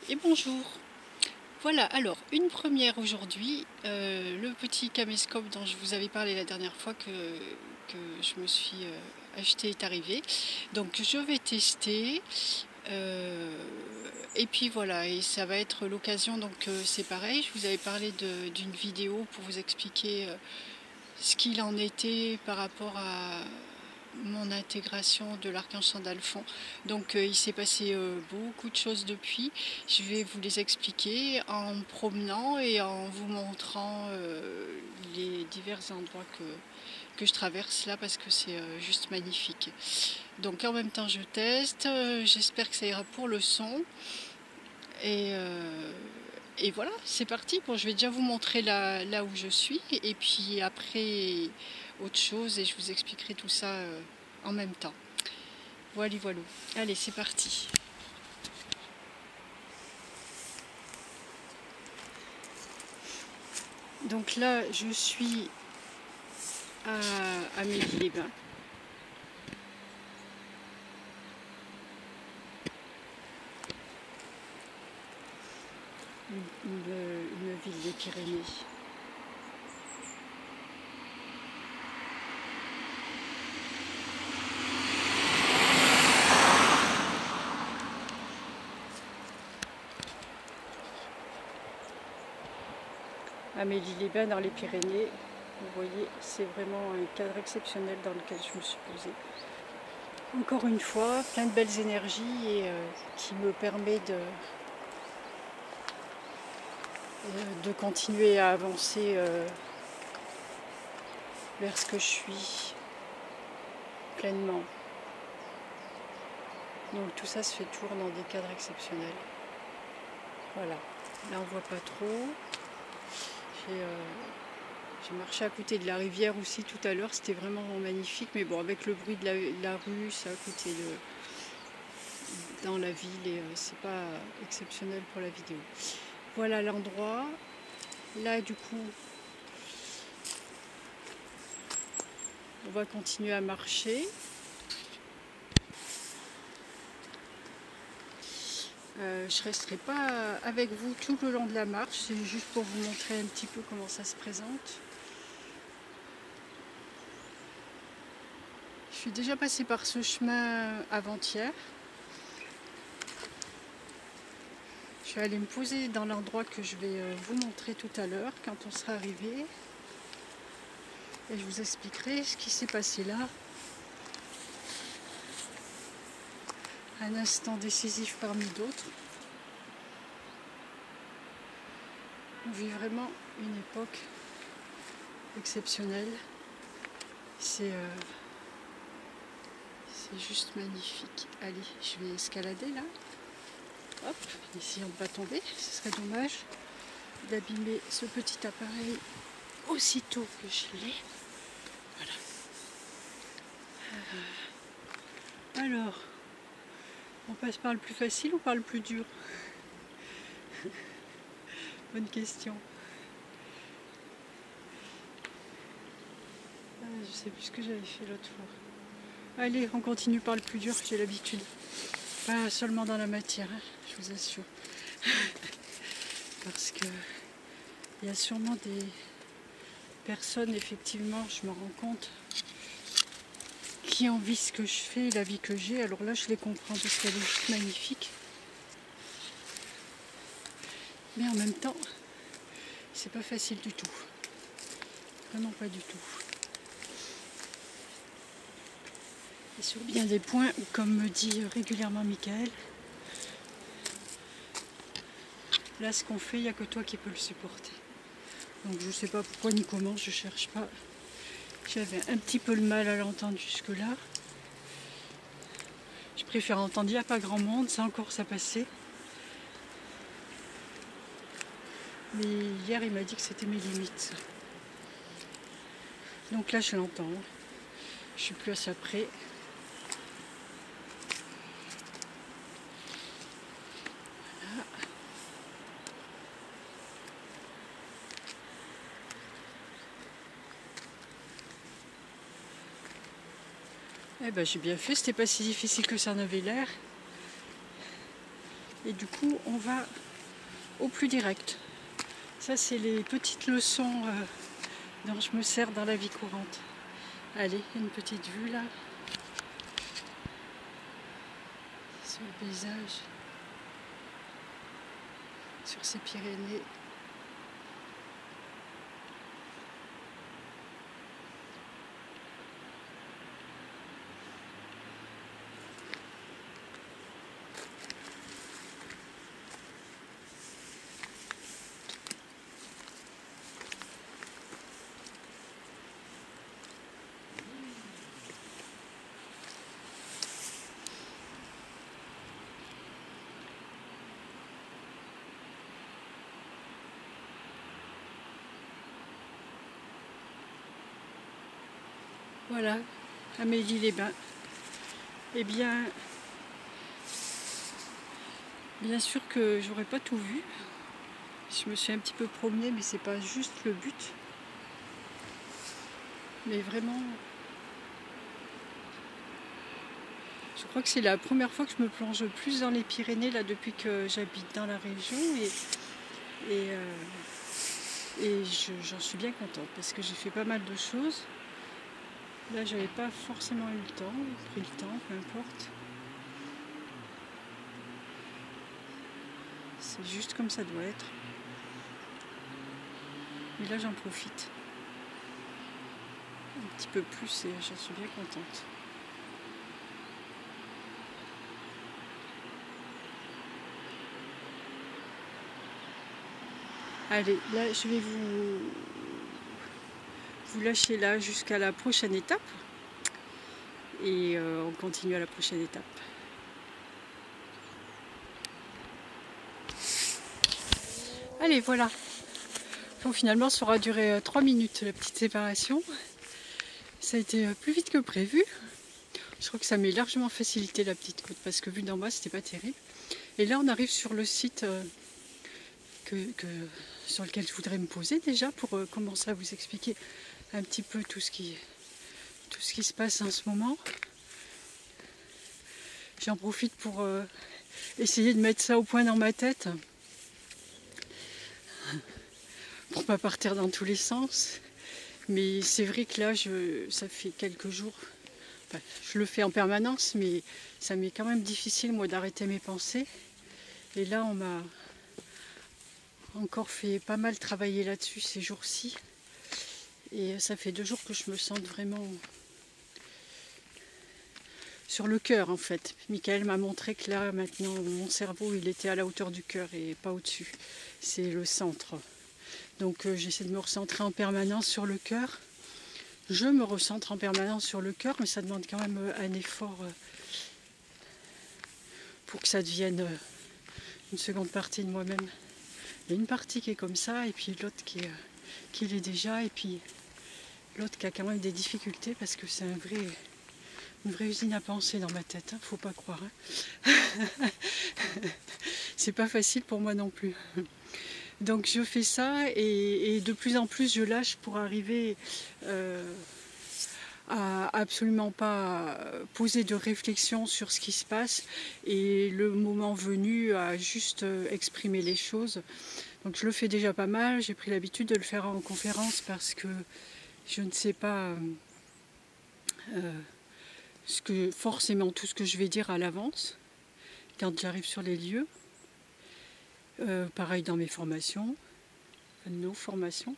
et bonjour. Voilà, alors une première aujourd'hui, le petit caméscope dont je vous avais parlé la dernière fois que je me suis acheté est arrivé. Donc je vais tester et puis voilà, et ça va être l'occasion, donc c'est pareil, je vous avais parlé d'une vidéo pour vous expliquer ce qu'il en était par rapport à mon intégration de l'archange Sandalphon. Donc il s'est passé beaucoup de choses depuis. Je vais vous les expliquer en me promenant et en vous montrant les divers endroits que je traverse là, parce que c'est juste magnifique. Donc en même temps je teste, j'espère que ça ira pour le son. Et voilà, c'est parti. Bon, je vais déjà vous montrer là où je suis, et puis après autre chose, et je vous expliquerai tout ça en même temps. Voilà, voilà. Allez, c'est parti. Donc là, je suis à Amélie-les-Bains. Une ville des Pyrénées. Amélie-les-Bains dans les Pyrénées. Vous voyez, c'est vraiment un cadre exceptionnel dans lequel je me suis posée. Encore une fois, plein de belles énergies et qui me permet de continuer à avancer vers ce que je suis pleinement. Donc tout ça se fait toujours dans des cadres exceptionnels. Voilà, là on voit pas trop. J'ai marché à côté de la rivière aussi tout à l'heure, c'était vraiment magnifique, mais bon, avec le bruit de la rue, c'est à côté dans la ville, et c'est pas exceptionnel pour la vidéo. Voilà l'endroit. Là du coup, on va continuer à marcher. Je ne resterai pas avec vous tout le long de la marche, c'est juste pour vous montrer un petit peu comment ça se présente. Je suis déjà passée par ce chemin avant-hier. Je vais aller me poser dans l'endroit que je vais vous montrer tout à l'heure quand on sera arrivé. Et je vous expliquerai ce qui s'est passé là. Un instant décisif parmi d'autres. On vit vraiment une époque exceptionnelle. C'est juste magnifique. Allez, je vais escalader là. Hop, essayons de ne pas tomber. Ce serait dommage d'abîmer ce petit appareil aussitôt que je l'ai. Voilà. Alors, on passe par le plus facile ou par le plus dur? Bonne question. Je sais plus ce que j'avais fait l'autre fois. Allez, on continue par le plus dur, j'ai l'habitude. Pas seulement dans la matière, hein, je vous assure. Parce que il y a sûrement des personnes, effectivement, je me rends compte, qui envient ce que je fais, la vie que j'ai. Alors là, je les comprends parce qu'elle est juste magnifique. Mais en même temps, c'est pas facile du tout. Vraiment pas du tout. Et sur bien des points où, comme me dit régulièrement Michael, là ce qu'on fait, il n'y a que toi qui peux le supporter. Donc je sais pas pourquoi ni comment, je cherche pas. J'avais un petit peu le mal à l'entendre jusque là. Je préfère entendre, il n'y a pas grand monde, ça encore ça passait. Mais hier il m'a dit que c'était mes limites. Donc là je l'entends. Je suis plus à ça près. Voilà. Eh ben j'ai bien fait, c'était pas si difficile que ça en avait l'air. Et du coup, on va au plus direct. Ça, c'est les petites leçons dont je me sers dans la vie courante. Allez, une petite vue là. Sur le paysage. Sur ces Pyrénées. Voilà, Amélie-les-Bains. Eh bien sûr que j'aurais pas tout vu. Je me suis un petit peu promenée, mais c'est pas juste le but. Mais vraiment, je crois que c'est la première fois que je me plonge plus dans les Pyrénées là depuis que j'habite dans la région et j'en suis bien contente parce que j'ai fait pas mal de choses. Là, j'avais pas forcément eu le temps, pris le temps, peu importe. C'est juste comme ça doit être. Mais là, j'en profite un petit peu plus et j'en suis bien contente. Allez, là, je vais vous lâcher là jusqu'à la prochaine étape. Et on continue à la prochaine étape. Allez, voilà. Bon, finalement, ça aura duré 3 minutes, la petite séparation. Ça a été plus vite que prévu. Je crois que ça m'est largement facilité la petite côte, parce que vu d'en bas, c'était pas terrible. Et là, on arrive sur le site sur lequel je voudrais me poser déjà, pour commencer à vous expliquer un petit peu tout ce qui se passe en ce moment. J'en profite pour essayer de mettre ça au point dans ma tête, pour pas partir dans tous les sens. Mais c'est vrai que là, ça fait quelques jours, enfin, je le fais en permanence, mais ça m'est quand même difficile, moi, d'arrêter mes pensées. Et là, on m'a encore fait pas mal travailler là-dessus ces jours-ci. Et ça fait 2 jours que je me sens vraiment sur le cœur, en fait. Michael m'a montré que là, maintenant, mon cerveau, il était à la hauteur du cœur et pas au-dessus. C'est le centre. Donc j'essaie de me recentrer en permanence sur le cœur. Je me recentre en permanence sur le cœur, mais ça demande quand même un effort pour que ça devienne une seconde partie de moi-même. Il y a une partie qui est comme ça, et puis l'autre qui l'est déjà, et puis l'autre qui a quand même des difficultés, parce que c'est une vraie usine à penser dans ma tête, hein, faut pas croire. Hein. C'est pas facile pour moi non plus. Donc je fais ça et de plus en plus je lâche pour arriver à absolument pas poser de réflexion sur ce qui se passe et le moment venu à juste exprimer les choses. Donc je le fais déjà pas mal, j'ai pris l'habitude de le faire en conférence parce que je ne sais pas forcément tout ce que je vais dire à l'avance quand j'arrive sur les lieux. Pareil dans mes formations, nos formations.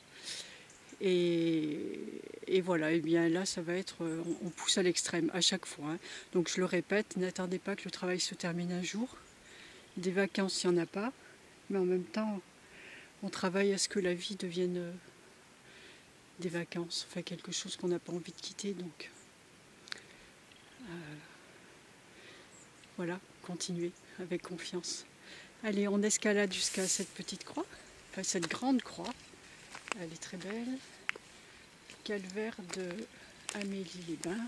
Et voilà, et bien là ça va être, on pousse à l'extrême à chaque fois. Hein. Donc je le répète, n'attendez pas que le travail se termine un jour. Des vacances, il n'y en a pas, mais en même temps, on travaille à ce que la vie devienne des vacances, enfin quelque chose qu'on n'a pas envie de quitter. Donc voilà, continuez avec confiance. Allez, on escalade jusqu'à cette petite croix, enfin cette grande croix. Elle est très belle. Calvaire de Amélie-les-Bains.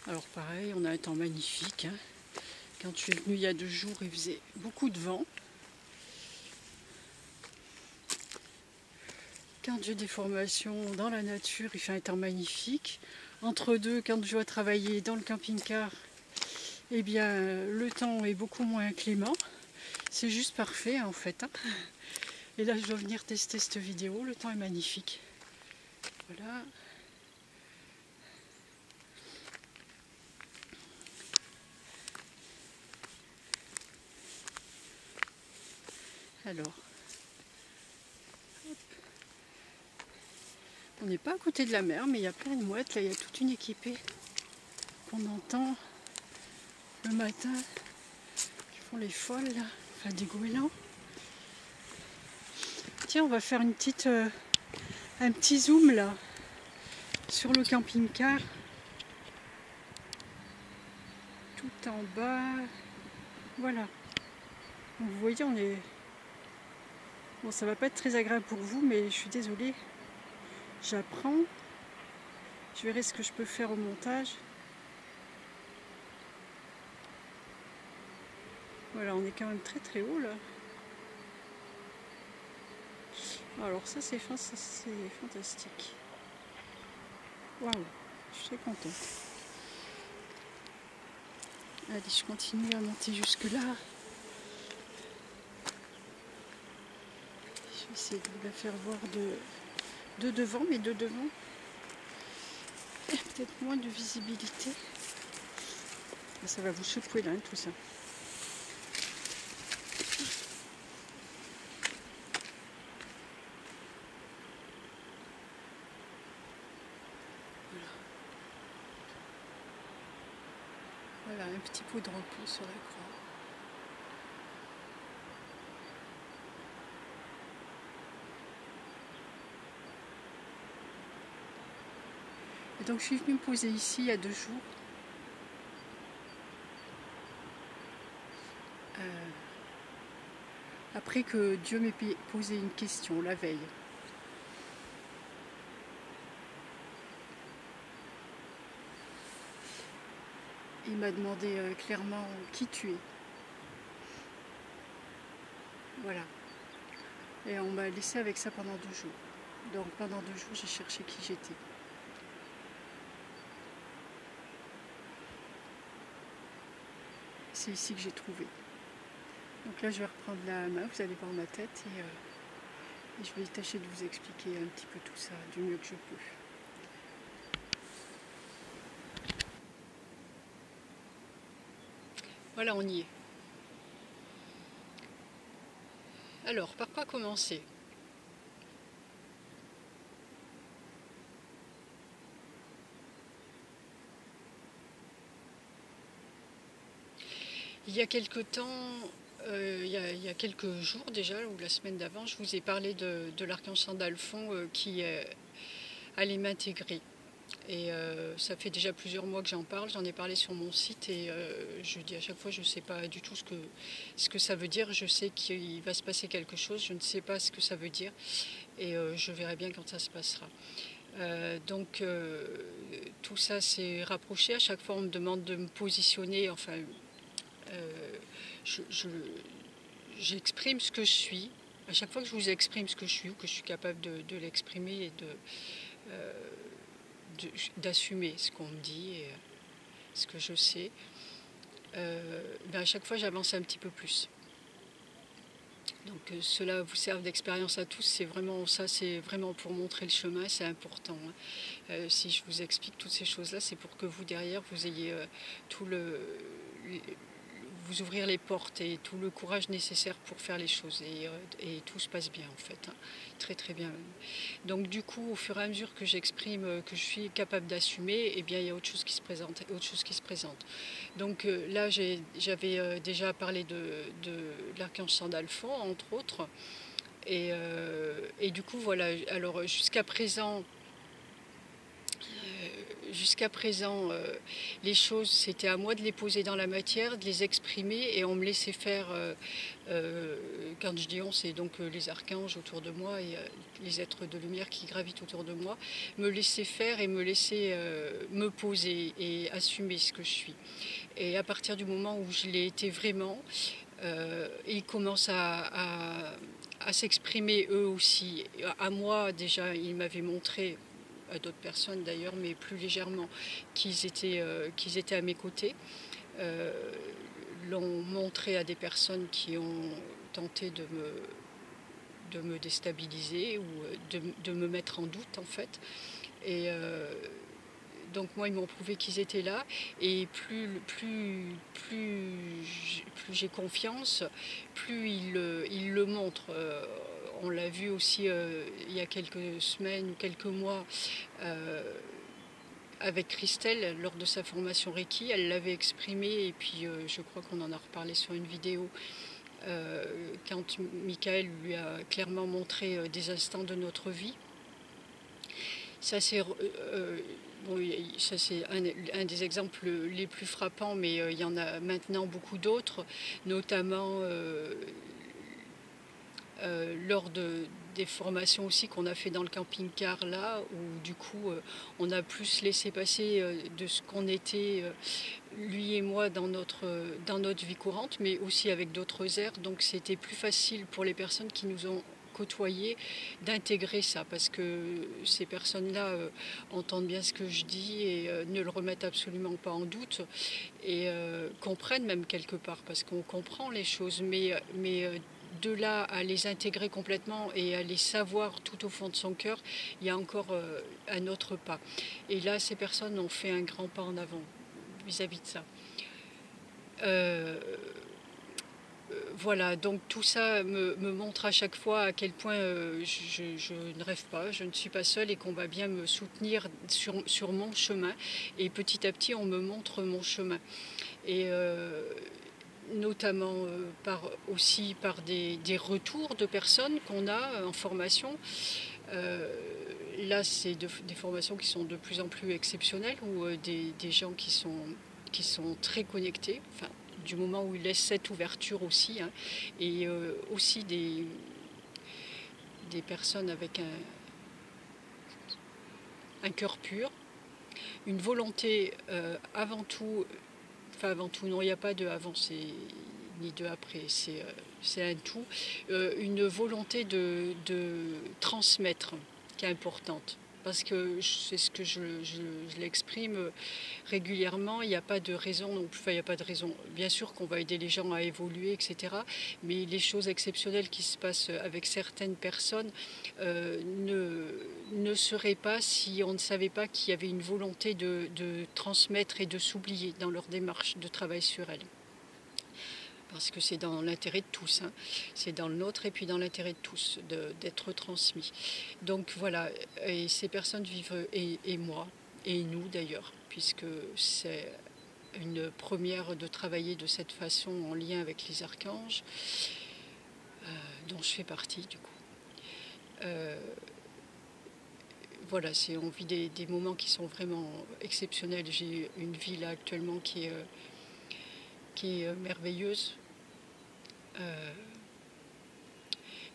Alors pareil, on a un temps magnifique. Hein. Quand je suis venue il y a 2 jours, il faisait beaucoup de vent. Quand j'ai des formations dans la nature, il fait un temps magnifique. entre deux, quand je dois travailler dans le camping-car, eh bien le temps est beaucoup moins clément. C'est juste parfait en fait, hein. Et là je dois venir tester cette vidéo, le temps est magnifique. Voilà. Alors, hop. On n'est pas à côté de la mer, mais il y a plein de mouettes. Là, il y a toute une équipée qu'on entend le matin, qui font les folles, là. Enfin des goélands. Tiens, on va faire un petit zoom là, sur le camping-car. Tout en bas. Voilà. Donc, vous voyez, on est... Bon, ça va pas être très agréable pour vous, mais je suis désolée. J'apprends. Je verrai ce que je peux faire au montage. Voilà, on est quand même très très haut là. Alors ça c'est fantastique. Waouh, je suis très contente. Allez, je continue à monter jusque là. Je vais essayer de vous la faire voir de devant, mais de devant, il y a peut-être moins de visibilité. Ça va vous secouer là, hein, tout ça. Voilà, un petit pot de repos sur la croix. Et donc je suis venue me poser ici il y a 2 jours. Après que Dieu m'ait posé une question la veille. Il m'a demandé clairement qui tu es. Voilà. Et on m'a laissé avec ça pendant 2 jours. Donc pendant 2 jours, j'ai cherché qui j'étais. C'est ici que j'ai trouvé. Donc là, je vais reprendre la main, vous allez voir ma tête et je vais tâcher de vous expliquer un petit peu tout ça du mieux que je peux. Voilà, on y est. Alors, par quoi commencer ? Il y a quelque temps, il y a quelques jours déjà, ou la semaine d'avant, je vous ai parlé de l'archange Sandalphon qui allait m'intégrer. Et ça fait déjà plusieurs mois que j'en parle, j'en ai parlé sur mon site et je dis à chaque fois je ne sais pas du tout ce que ça veut dire, je sais qu'il va se passer quelque chose, je ne sais pas ce que ça veut dire et je verrai bien quand ça se passera. Donc tout ça s'est rapproché, à chaque fois on me demande de me positionner, enfin j'exprime ce que je suis, à chaque fois que je vous exprime ce que je suis ou que je suis capable de l'exprimer et d'assumer ce qu'on me dit et ce que je sais, à chaque fois j'avance un petit peu plus. Donc cela vous sert d'expérience à tous, c'est vraiment ça, c'est vraiment pour montrer le chemin, c'est important. Hein. Si je vous explique toutes ces choses-là, c'est pour que vous derrière vous ayez vous ouvrir les portes et tout le courage nécessaire pour faire les choses et tout se passe bien en fait, hein. Très très bien même. Donc du coup au fur et à mesure que j'exprime que je suis capable d'assumer, eh bien il y a autre chose qui se présente, donc là j'avais déjà parlé de l'archange Sandalphon entre autres et du coup voilà, alors jusqu'à présent les choses, c'était à moi de les poser dans la matière, de les exprimer et on me laissait faire, quand je dis on, c'est donc les archanges autour de moi et les êtres de lumière qui gravitent autour de moi, me laisser faire et me laisser me poser et assumer ce que je suis. Et à partir du moment où je l'ai été vraiment, ils commencent à s'exprimer eux aussi. À moi déjà, ils m'avaient montré à d'autres personnes d'ailleurs, mais plus légèrement, qu'ils étaient à mes côtés. L'ont montré à des personnes qui ont tenté de me déstabiliser ou de me mettre en doute en fait. Et donc moi ils m'ont prouvé qu'ils étaient là, et plus j'ai confiance, plus ils le montrent. On l'a vu aussi il y a quelques semaines ou quelques mois avec Christelle lors de sa formation Reiki. Elle l'avait exprimé, et puis je crois qu'on en a reparlé sur une vidéo quand Michael lui a clairement montré des instants de notre vie. Ça c'est bon, un des exemples les plus frappants, mais il y en a maintenant beaucoup d'autres, notamment lors des formations aussi qu'on a fait dans le camping-car là, où du coup on a plus laissé passer de ce qu'on était, lui et moi, dans notre vie courante, mais aussi avec d'autres airs. Donc c'était plus facile pour les personnes qui nous ont côtoyés d'intégrer ça, parce que ces personnes-là entendent bien ce que je dis et ne le remettent absolument pas en doute, et comprennent même quelque part, parce qu'on comprend les choses, mais de là à les intégrer complètement et à les savoir tout au fond de son cœur, il y a encore un autre pas. Et là, ces personnes ont fait un grand pas en avant vis-à-vis de ça. Voilà, donc tout ça me montre à chaque fois à quel point je ne rêve pas, je ne suis pas seule, et qu'on va bien me soutenir sur mon chemin. Et petit à petit, on me montre mon chemin. Et notamment aussi par des retours de personnes qu'on a en formation. Là, c'est des formations qui sont de plus en plus exceptionnelles, où des gens qui sont très connectés, enfin, du moment où ils laissent cette ouverture aussi, hein, et aussi des personnes avec un cœur pur, une volonté avant tout, enfin avant tout, non, il n'y a pas de avant ni de après, c'est un tout, une volonté de transmettre qui est importante. Parce que c'est ce que je l'exprime régulièrement, il n'y a pas de raison non plus, enfin il n'y a pas de raison. Bien sûr qu'on va aider les gens à évoluer, etc. Mais les choses exceptionnelles qui se passent avec certaines personnes ne seraient pas si on ne savait pas qu'il y avait une volonté de transmettre et de s'oublier dans leur démarche de travail sur elles. Parce que c'est dans l'intérêt de tous, hein. C'est dans le nôtre et puis dans l'intérêt de tous d'être transmis. Donc voilà, et ces personnes vivent, et moi, et nous d'ailleurs, puisque c'est une première de travailler de cette façon en lien avec les archanges, dont je fais partie du coup. Voilà, on vit des moments qui sont vraiment exceptionnels. J'ai une vie là actuellement qui est merveilleuse.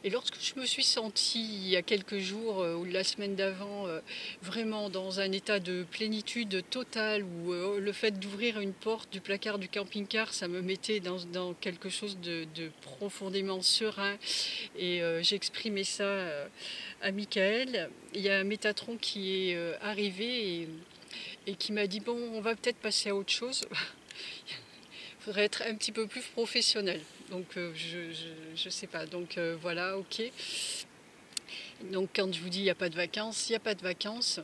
Et lorsque je me suis sentie il y a quelques jours ou la semaine d'avant vraiment dans un état de plénitude totale, où le fait d'ouvrir une porte du placard du camping-car, ça me mettait dans quelque chose de profondément serein, et j'exprimais ça à Michael. Il y a un Métatron qui est arrivé et qui m'a dit: bon, on va peut-être passer à autre chose. Il faudrait être un petit peu plus professionnel. Donc je sais pas. Donc voilà, ok. Donc quand je vous dis il n'y a pas de vacances, il n'y a pas de vacances.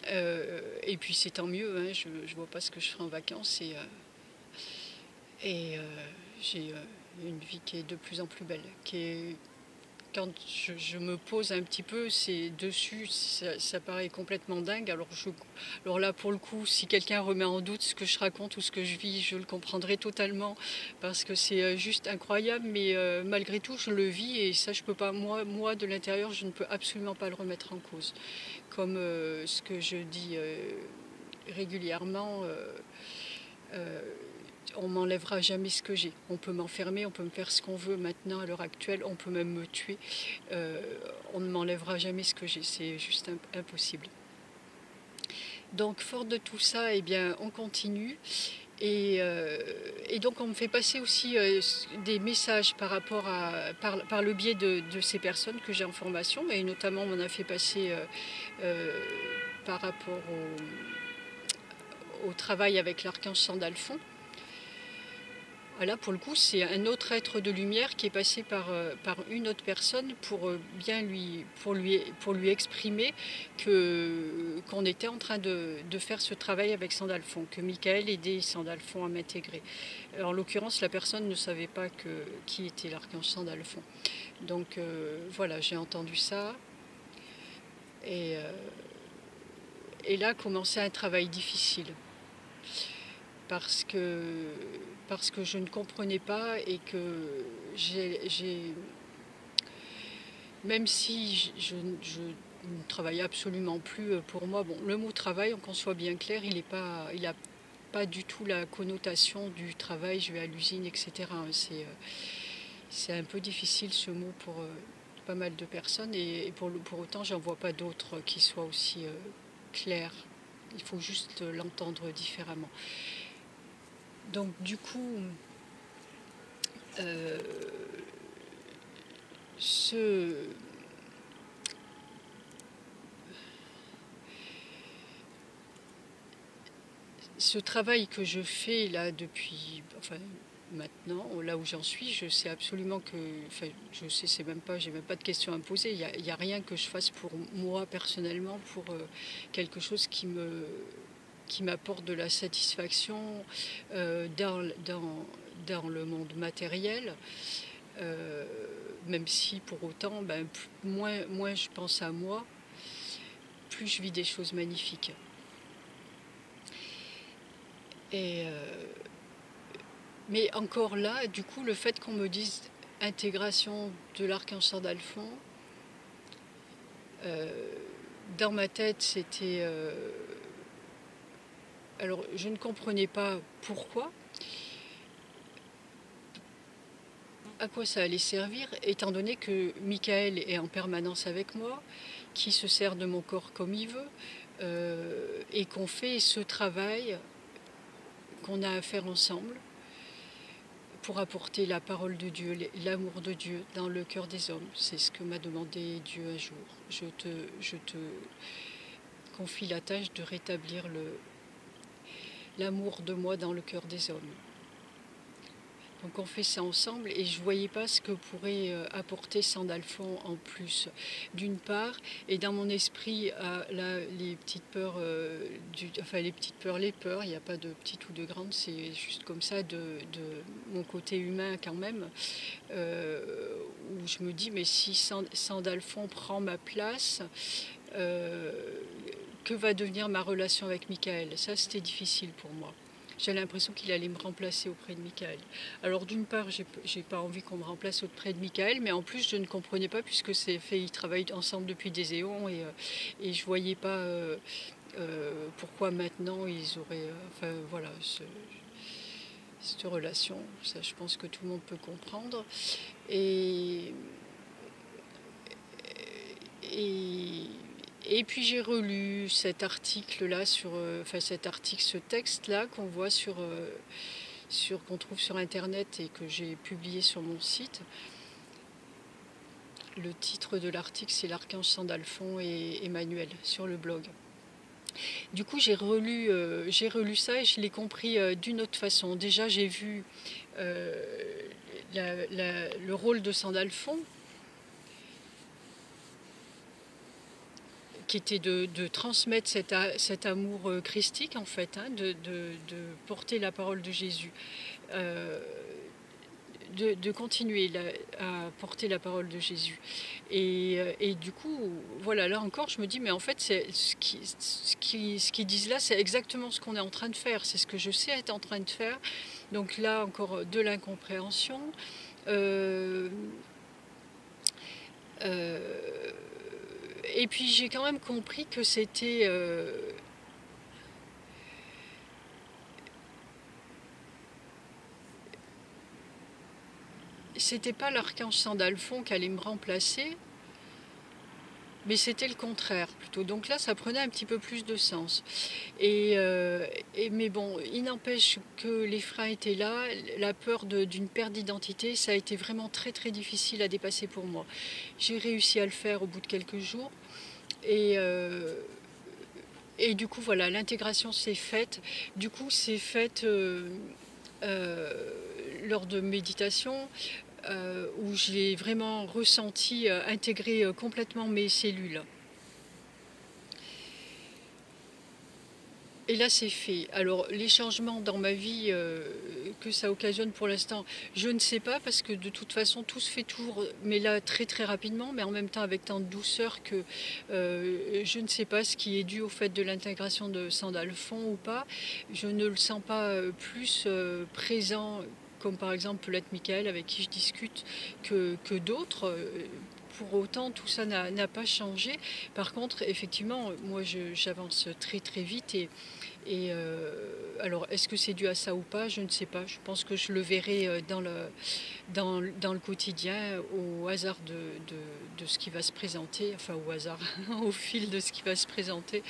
Et puis c'est tant mieux, hein, je vois pas ce que je ferai en vacances. Et j'ai une vie qui est de plus en plus belle, quand je me pose un petit peu dessus, ça paraît complètement dingue. Alors là, pour le coup, si quelqu'un remet en doute ce que je raconte ou ce que je vis, je le comprendrai totalement, parce que c'est juste incroyable. Mais malgré tout, je le vis, et ça, je peux pas, moi de l'intérieur, je ne peux absolument pas le remettre en cause. Comme ce que je dis régulièrement, on m'enlèvera jamais ce que j'ai. On peut m'enfermer, on peut me faire ce qu'on veut maintenant, à l'heure actuelle, on peut même me tuer. On ne m'enlèvera jamais ce que j'ai, c'est juste impossible. Donc fort de tout ça, eh bien, on continue. Et donc on me fait passer aussi des messages par rapport par le biais de ces personnes que j'ai en formation, et notamment on m'en a fait passer par rapport au travail avec l'archange Sandalphon. Là, pour le coup, c'est un autre être de lumière qui est passé par une autre personne pour lui exprimer qu'on était en train de faire ce travail avec Sandalphon, que Michael aidait Sandalphon à m'intégrer. En l'occurrence, la personne ne savait pas qui était l'archange Sandalphon. Donc voilà, j'ai entendu ça. Et là a commencé un travail difficile. Parce que je ne comprenais pas, et que même si je ne travaille absolument plus pour moi, bon, le mot travail, qu'on soit bien clair, il n'a pas du tout la connotation du travail, je vais à l'usine, etc. C'est un peu difficile ce mot pour pas mal de personnes, et pour autant, j'en vois pas d'autres qui soient aussi clairs. Il faut juste l'entendre différemment. Donc du coup, ce travail que je fais là depuis, maintenant, là où j'en suis, je sais absolument que, je sais, j'ai même pas de questions à me poser. Il n'y a rien que je fasse pour moi personnellement, pour quelque chose qui m'apporte de la satisfaction dans le monde matériel, même si pour autant, moins je pense à moi, plus je vis des choses magnifiques. Mais encore là, du coup, le fait qu'on me dise intégration de l'archange Sandalphon, dans ma tête, c'était... alors, je ne comprenais pas pourquoi, à quoi ça allait servir, étant donné que Michael est en permanence avec moi, qui se sert de mon corps comme il veut, et qu'on fait ce travail qu'on a à faire ensemble pour apporter la parole de Dieu, l'amour de Dieu dans le cœur des hommes. C'est ce que m'a demandé Dieu un jour. Je te confie la tâche de rétablir l'amour de moi dans le cœur des hommes. Donc on fait ça ensemble, et je ne voyais pas ce que pourrait apporter Sandalphon en plus, d'une part, et dans mon esprit, là, les petites peurs, les peurs, il n'y a pas de petites ou de grandes, c'est juste comme ça, de mon côté humain quand même, où je me dis, mais si Sandalphon prend ma place, que va devenir ma relation avec Michael? Ça, c'était difficile pour moi. J'ai l'impression qu'il allait me remplacer auprès de Michael. Alors d'une part, j'ai pas envie qu'on me remplace auprès de Michael, mais en plus je ne comprenais pas, puisque ils travaillent ensemble depuis des éons, et je voyais pas pourquoi maintenant ils auraient... voilà, cette relation, ça je pense que tout le monde peut comprendre. Et puis j'ai relu cet article-là ce texte-là qu'on voit qu'on trouve sur Internet et que j'ai publié sur mon site. Le titre de l'article, c'est l'archange Sandalphon et Emmanuel sur le blog. Du coup, j'ai relu ça, et je l'ai compris d'une autre façon. Déjà, j'ai vu le rôle de Sandalphon, qui était de transmettre cet amour christique, en fait, de porter la parole de Jésus, de continuer à porter la parole de Jésus. Et du coup, voilà, là encore, je me dis, mais en fait, ce qu'ils disent là, c'est exactement ce qu'on est en train de faire, c'est ce que je sais être en train de faire. Donc là, encore de l'incompréhension. Et puis j'ai quand même compris que c'était pas l'archange Sandalphon qui allait me remplacer, mais c'était le contraire plutôt. Donc là, ça prenait un petit peu plus de sens. Mais bon, il n'empêche que les freins étaient là. La peur d'une perte d'identité, ça a été vraiment très très difficile à dépasser pour moi. J'ai réussi à le faire au bout de quelques jours. Et, euh, et du coup, voilà, l'intégration s'est faite. Du coup, c'est faite lors de méditation, où j'ai vraiment ressenti intégrer complètement mes cellules. Et là, c'est fait. Alors, les changements dans ma vie que ça occasionne pour l'instant, je ne sais pas, parce que de toute façon, tout se fait toujours, mais là, très très rapidement, mais en même temps avec tant de douceur que je ne sais pas ce qui est dû au fait de l'intégration de Sandal fond ou pas. Je ne le sens pas plus présent, comme par exemple peut l'être Michael, avec qui je discute, que d'autres. Pour autant, tout ça n'a pas changé. Par contre, effectivement, moi, j'avance très très vite alors, est-ce que c'est dû à ça ou pas? Je ne sais pas. Je pense que je le verrai dans le quotidien, au hasard de ce qui va se présenter, enfin au hasard, au fil de ce qui va se présenter.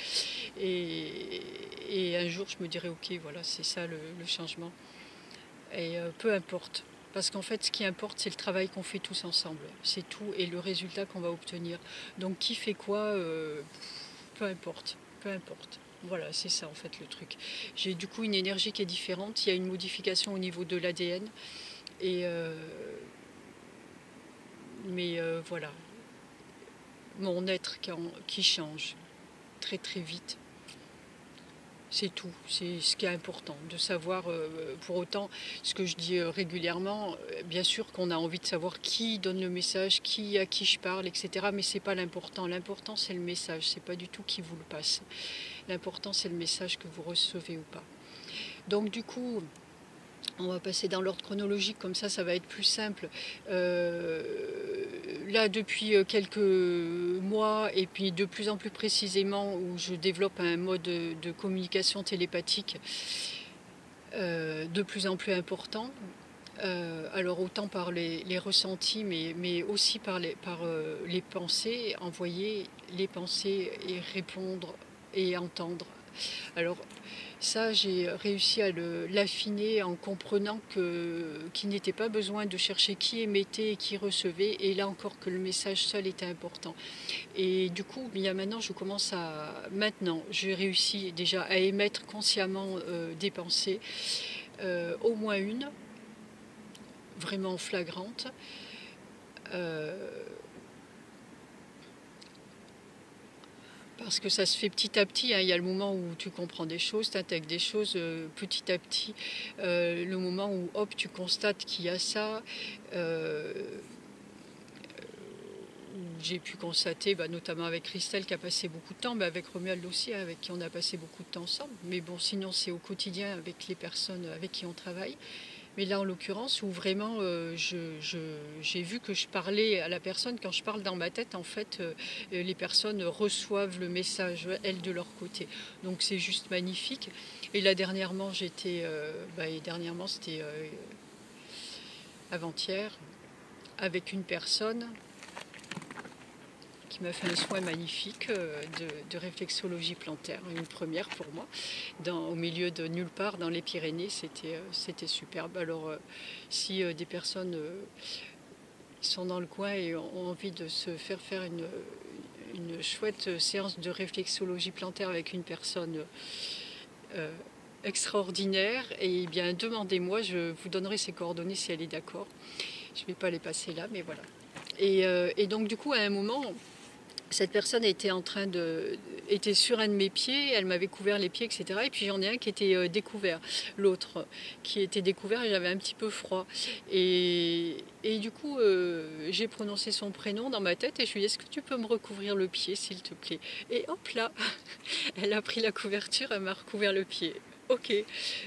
Et un jour, je me dirai, ok, voilà, c'est ça le changement. Et peu importe. Parce qu'en fait, ce qui importe, c'est le travail qu'on fait tous ensemble. C'est tout, et le résultat qu'on va obtenir. Donc, qui fait quoi, peu importe. Peu importe. Voilà, c'est ça en fait le truc. J'ai du coup une énergie qui est différente. Il y a une modification au niveau de l'ADN. Et voilà, mon être qui change très très vite. C'est tout, c'est ce qui est important, de savoir, pour autant, ce que je dis régulièrement, bien sûr qu'on a envie de savoir qui donne le message, à qui je parle, etc. Mais c'est pas l'important. L'important, c'est le message, c'est pas du tout qui vous le passe. L'important, c'est le message que vous recevez ou pas. Donc du coup, on va passer dans l'ordre chronologique, comme ça va être plus simple. Là, depuis quelques mois, et puis de plus en plus précisément, où je développe un mode de communication télépathique de plus en plus important. Alors autant par les ressentis, mais aussi par les pensées, envoyer les pensées et répondre et entendre. Alors ça, j'ai réussi à l'affiner en comprenant qu'il n'était pas besoin de chercher qui émettait et qui recevait, et là encore que le message seul était important. Et du coup, maintenant, maintenant, j'ai réussi déjà à émettre consciemment des pensées, au moins une, vraiment flagrante. Parce que ça se fait petit à petit, hein. Il y a le moment où tu comprends des choses, tu intègres des choses petit à petit. Le moment où, hop, tu constates qu'il y a ça. J'ai pu constater, notamment avec Christelle qui a passé beaucoup de temps, mais avec Romuald aussi, hein, avec qui on a passé beaucoup de temps ensemble. Mais bon, sinon c'est au quotidien avec les personnes avec qui on travaille. Mais là, en l'occurrence, où vraiment j'ai vu que je parlais à la personne, quand je parle dans ma tête, en fait, les personnes reçoivent le message, elles, de leur côté. Donc c'est juste magnifique. Et là, dernièrement, c'était avant-hier, avec une personne qui m'a fait un soin magnifique de réflexologie plantaire, une première pour moi, au milieu de nulle part dans les Pyrénées. C'était superbe. Alors si des personnes sont dans le coin et ont envie de se faire une chouette séance de réflexologie plantaire avec une personne extraordinaire, et bien demandez-moi, je vous donnerai ses coordonnées si elle est d'accord. Je ne vais pas les passer là, mais voilà. Et donc du coup, à un moment, cette personne était sur un de mes pieds, elle m'avait couvert les pieds, etc. Et puis j'en ai un qui était découvert, l'autre qui était découvert, et j'avais un petit peu froid. Et du coup, j'ai prononcé son prénom dans ma tête et je lui ai dit, est-ce que tu peux me recouvrir le pied, s'il te plaît? Et hop là, elle a pris la couverture, elle m'a recouvert le pied. Ok,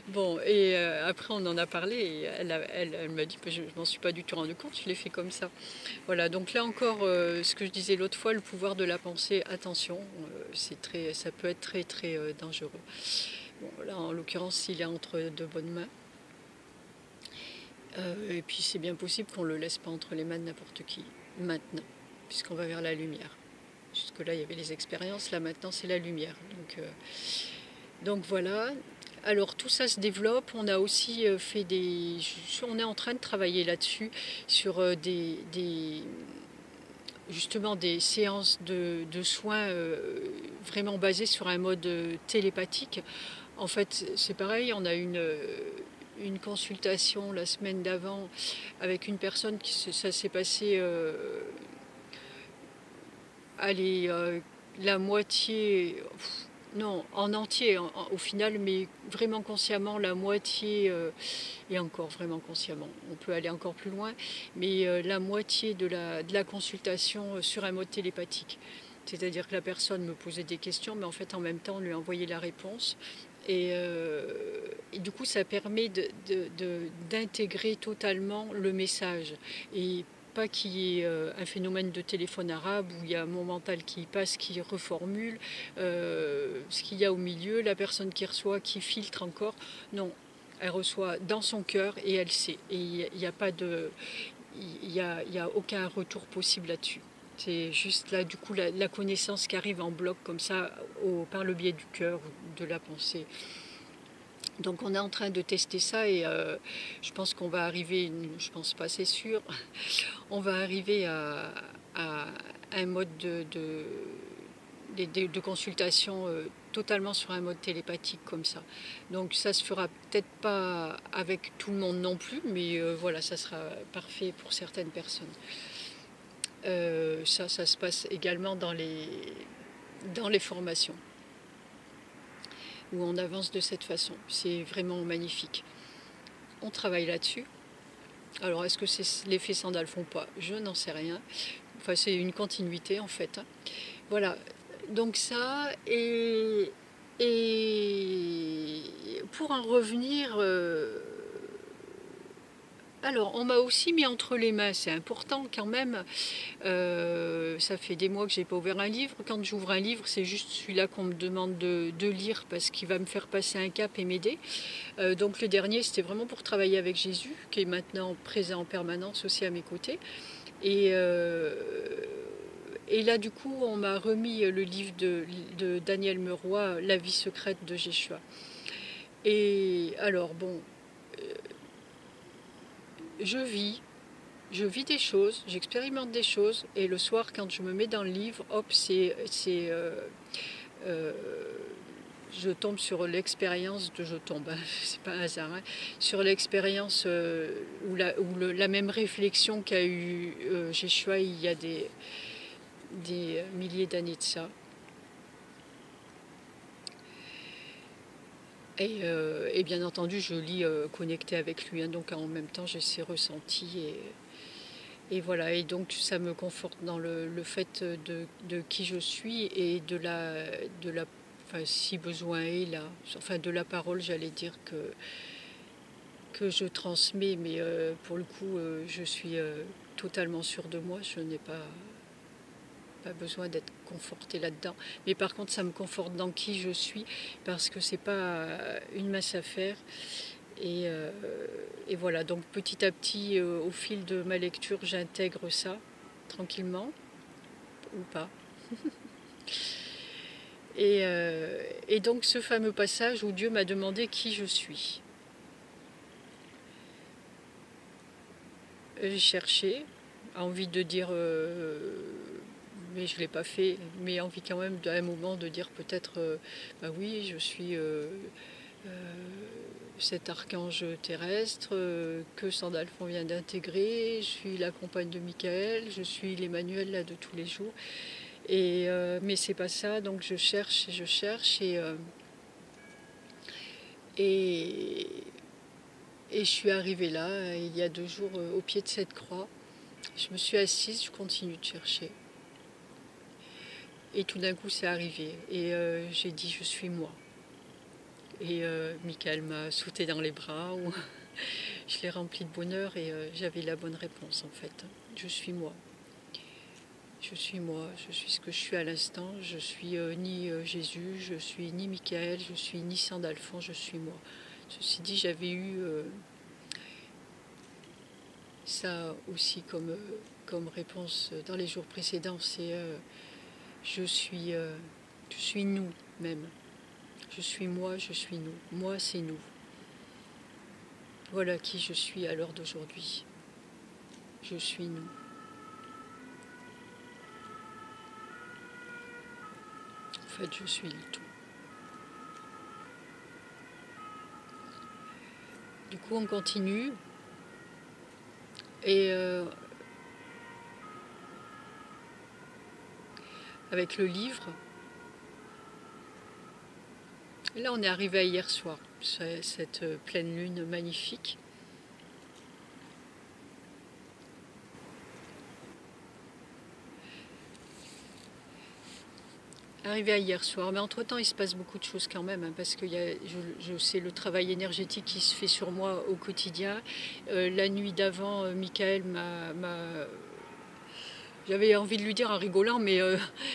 bon, et après on en a parlé, et elle m'a dit que je m'en suis pas du tout rendu compte, je l'ai fait comme ça. Voilà, donc là encore, ce que je disais l'autre fois, le pouvoir de la pensée, attention, ça peut être très très dangereux. Bon, là en l'occurrence, il est entre de bonnes mains. Et puis c'est bien possible qu'on ne le laisse pas entre les mains de n'importe qui, maintenant, puisqu'on va vers la lumière. Jusque-là, il y avait les expériences, là maintenant c'est la lumière. Donc voilà. Alors tout ça se développe. On a aussi fait on est en train de travailler là-dessus, sur justement des séances de soins vraiment basées sur un mode télépathique. En fait, c'est pareil, on a une consultation la semaine d'avant avec une personne ça s'est passé, allez, la moitié, non, en entier au final, mais vraiment consciemment, la moitié, et encore vraiment consciemment, on peut aller encore plus loin, mais la moitié de la consultation sur un mode télépathique. C'est-à-dire que la personne me posait des questions, mais en fait en même temps on lui envoyait la réponse. Et du coup ça permet d'intégrer totalement le message. Et pas qu'il y ait un phénomène de téléphone arabe où il y a mon mental qui passe, qui reformule ce qu'il y a au milieu, la personne qui reçoit, qui filtre encore. Non, elle reçoit dans son cœur et elle sait. Et il n'y a pas de, il y a aucun retour possible là-dessus. C'est juste là, du coup, la connaissance qui arrive en bloc comme ça, par le biais du cœur ou de la pensée. Donc on est en train de tester ça et je pense qu'on va arriver, je pense pas, c'est sûr, on va arriver à un mode de consultation totalement sur un mode télépathique comme ça. Donc ça se fera peut-être pas avec tout le monde non plus, mais voilà, ça sera parfait pour certaines personnes. Ça se passe également dans les formations, où on avance de cette façon. C'est vraiment magnifique. On travaille là-dessus. Alors, est-ce que c'est l'effet Sandalphon ou pas? Je n'en sais rien. Enfin, c'est une continuité, en fait. Voilà. Donc ça, et pour en revenir... alors, on m'a aussi mis entre les mains, c'est important quand même. Ça fait des mois que j'ai pas ouvert un livre. Quand j'ouvre un livre, c'est juste celui-là qu'on me demande de lire parce qu'il va me faire passer un cap et m'aider. Donc le dernier, c'était vraiment pour travailler avec Jésus, qui est maintenant présent en permanence aussi à mes côtés. Et, et là, du coup, on m'a remis le livre de Daniel Meroy, La vie secrète de Jéshua. Et alors, bon, je vis des choses, j'expérimente des choses, et le soir, quand je me mets dans le livre, hop, je tombe sur l'expérience je tombe, c'est pas un hasard, hein, sur l'expérience ou la même réflexion qu'a eu Jéshua il y a des milliers d'années de ça. Et bien entendu, je lis connecté avec lui, hein, donc en même temps, j'ai ses ressentis. Et voilà, et donc ça me conforte dans le fait de qui je suis et enfin, si besoin est là, enfin de la parole, j'allais dire que je transmets, mais pour le coup, je suis totalement sûre de moi, je n'ai pas besoin d'être confortée là-dedans. Mais par contre, ça me conforte dans qui je suis, parce que c'est pas une mince affaire. Et voilà, donc petit à petit, au fil de ma lecture, j'intègre ça, tranquillement, ou pas. Et donc ce fameux passage où Dieu m'a demandé qui je suis. J'ai cherché, envie de dire, mais je ne l'ai pas fait, mais envie quand même à un moment de dire peut-être, bah oui, je suis... cet archange terrestre que Sandalphon vient d'intégrer, je suis la compagne de Michael, je suis l'Emmanuel là de tous les jours. Mais c'est pas ça, donc je cherche et je suis arrivée là, il y a 2 jours, au pied de cette croix. Je me suis assise, je continue de chercher. Et tout d'un coup, c'est arrivé. Et j'ai dit, je suis moi. Et Michael m'a sauté dans les bras. Je l'ai rempli de bonheur et j'avais la bonne réponse en fait. Je suis moi. Je suis moi, je suis ce que je suis à l'instant. Je suis ni Jésus, je suis ni Michael, je suis ni Sandalphon, je suis moi. Ceci dit, j'avais eu ça aussi comme réponse dans les jours précédents. C'est je suis nous même. Je suis moi, je suis nous. Moi, c'est nous. Voilà qui je suis à l'heure d'aujourd'hui. Je suis nous. En fait, je suis le tout. Du coup, on continue. Et avec le livre, et là on est arrivé à hier soir, cette pleine lune magnifique. Arrivé à hier soir, mais entre temps il se passe beaucoup de choses quand même, hein, parce que je sais le travail énergétique qui se fait sur moi au quotidien. La nuit d'avant, Michael j'avais envie de lui dire en rigolant, mais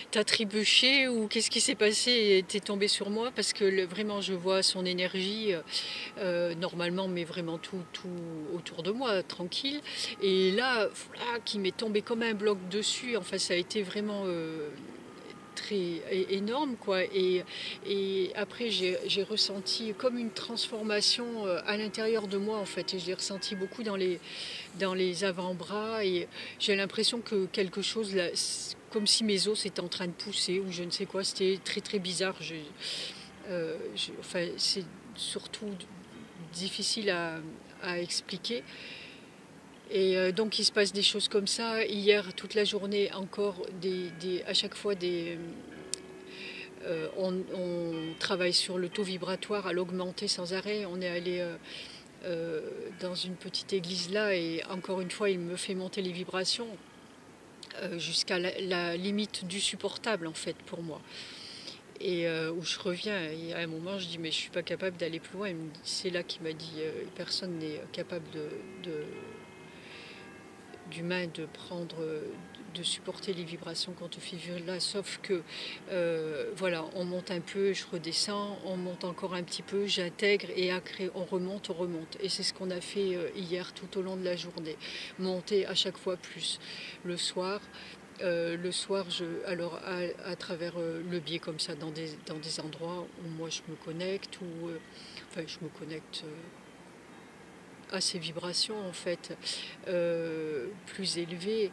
t'as trébuché ou qu'est-ce qui s'est passé et t'es tombé sur moi, parce que vraiment je vois son énergie normalement, mais vraiment tout autour de moi, tranquille. Et là, qui m'est tombé comme un bloc dessus. Enfin, ça a été vraiment très énorme, quoi. Et après j'ai ressenti comme une transformation à l'intérieur de moi, en fait, et je l'ai ressenti beaucoup dans les avant-bras, et j'ai l'impression que quelque chose là, comme si mes os étaient en train de pousser ou je ne sais quoi. C'était très très bizarre. Enfin, c'est surtout difficile à expliquer. Et donc il se passe des choses comme ça. Hier, toute la journée, encore, à chaque fois, on travaille sur le taux vibratoire, à l'augmenter sans arrêt. On est allé dans une petite église là, et encore une fois, il me fait monter les vibrations jusqu'à la limite du supportable, en fait, pour moi. Et où je reviens, et à un moment je dis mais je suis pas capable d'aller plus loin. C'est là qu'il m'a dit personne n'est capable d'humain de prendre, de supporter les vibrations qu'on te fait vivre là, sauf que voilà, on monte un peu, je redescends, on monte encore un petit peu, j'intègre, et après on remonte, et c'est ce qu'on a fait hier tout au long de la journée, monter à chaque fois plus. Le soir, alors à travers le biais comme ça, dans des endroits où moi je me connecte, enfin je me connecte à ces vibrations, en fait, plus élevées,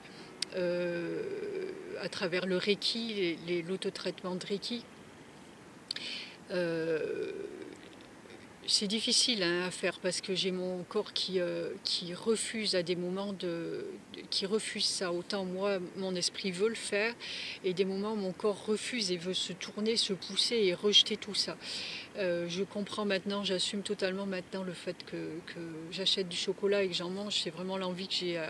à travers le Reiki, l'autotraitement de Reiki. C'est difficile, hein, à faire, parce que j'ai mon corps qui refuse à des moments qui refuse ça. Autant moi, mon esprit veut le faire, et des moments mon corps refuse et veut se tourner, se pousser et rejeter tout ça. Je comprends maintenant, j'assume totalement maintenant le fait que j'achète du chocolat et que j'en mange. C'est vraiment l'envie que j'ai